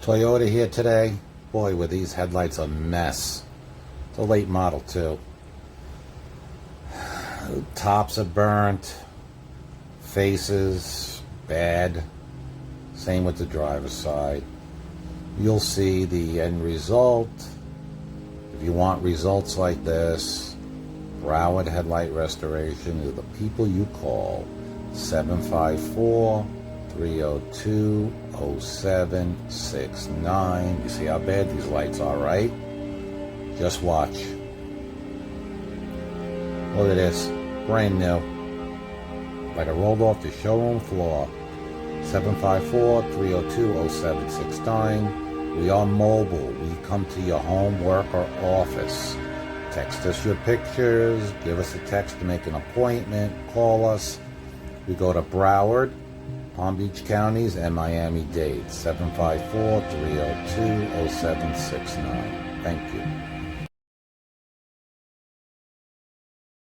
Toyota here today. Boy, were these headlights a mess. It's a late model too. Tops are burnt. Faces bad. Same with the driver's side. You'll see the end result. If you want results like this, Broward Headlight Restoration is the people you call. 754-302-0769. You see how bad these lights are, right? Just watch. Look at this. Brand new. Like I rolled off the showroom floor. 754-302-0769. We are mobile. We come to your home, work, or office. Text us your pictures. Give us a text to make an appointment. Call us. We go to Broward, Palm Beach counties, and Miami-Dade. 754-302-0769. Thank you.